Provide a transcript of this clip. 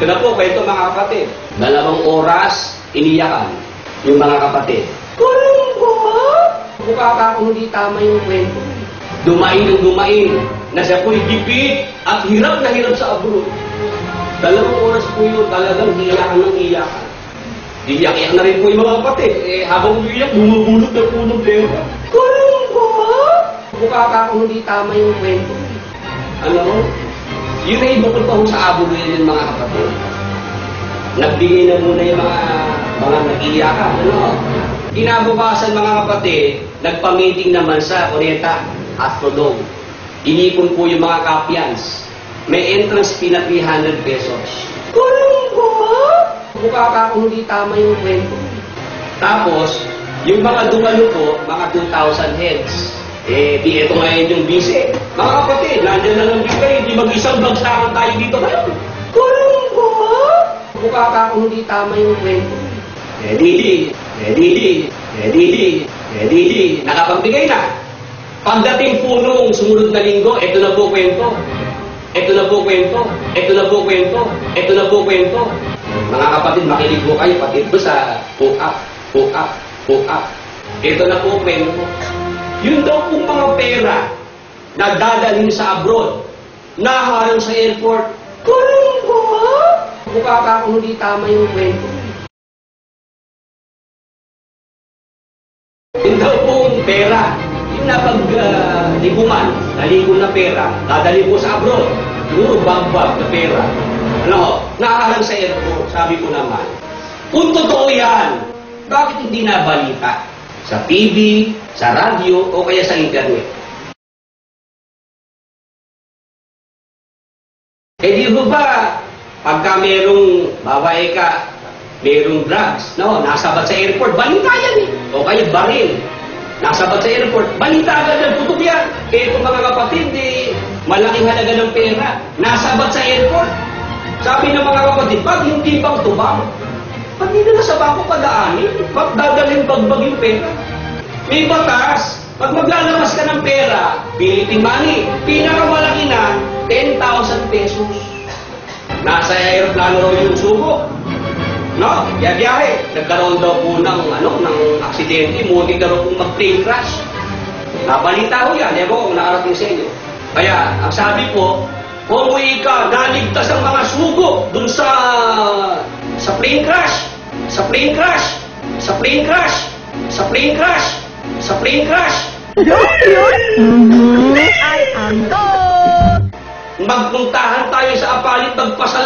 Ito na po, kwento mga kapatid. 2 oras, iniyakan yung mga kapatid. Kulong ko? Mukha ka kung hindi tama yung kwento. Dumain ng dumain, na siya po'y gipit at hirap na hirap sa abroad. 2 oras po yun, talagang iyakan ng iyakan. Iyak-iyak na rin po yung mga kapatid. Habang umiyak, bumubulot na po ng pera. Kulong ko? Mukha ka kung hindi tama yung kwento. Ano? Yun ay bukod pa sa abroad yun mga kapatid. Nagbigay na muna yung mga nag-iyakan. Ano? Kinabukasan mga kapatid, nagpa-meeting naman sa Cuneta, Astrodome. Inipon po yung mga kapians. May entrance fee na 300 pesos. Kulong ko? Mukha ka kung hindi tama yung kwento. Tapos, yung mga dumalo po, mga 2,000 heads. Di ito ngayon yung bise. Mga kapatid, nandiyan na lang din kayo. Di mag-isang bagsakan tayo dito ngayon. Kulong ko? Mukha ka kung hindi tama yung kwento. Nakapagbigay na. Pagdating po nung sumunod na linggo, ito na po kwento. Ito na po kwento. Ito na po kwento. Ito na po kwento. Mga kapatid, makinig po kayo, pati ito sa hook up. Ito na po kwento. Yun daw pong mga pera na dadalhin sa abroad, naharang sa airport. Kulong ko? Mukha ka kung hindi tama yung kwento. Yun daw pong pera, yung napag-libuman, naligong na pera, dadalhin po sa abroad. Siguro bag-bag na pera. Ano, naharang sa airport, sabi ko naman. Kung totoo yan, bakit hindi nabalita? Sa TV, sa radyo, o kaya sa internet. Di ba, pagka merong babae ka, merong drugs, no, nasabat sa airport, balita yan eh. O kaya baril, nasabat sa airport, balita agad ng tutok yan. Itong mga kapatid, malaking halaga ng pera, nasabat sa airport. Sabi ng mga kapatid, pag hindi bang tubang, pag hindi na sa bangko padaanin, pag dadalhin bagbag yung pera. May batas, pag maglalabas ka ng pera, Philippine money, pinakamalaki na, 10,000 pesos. Nasa aeroplano raw yung sugo. No? Biyahe. Nagkaroon daw po ng aksidente, muntik na raw pong mag-plane crash. Nabalita ko yan, ewan ko kung nakarating sa inyo. Kaya, ang sabi po, kung ka, naligtas ang mga sugo dun sa plane crash, sa plane crash, sa plane crash, sa plane crash, sa plane crash. Ay, ando! Magpuntahan tayo sa apalit, magpasalamat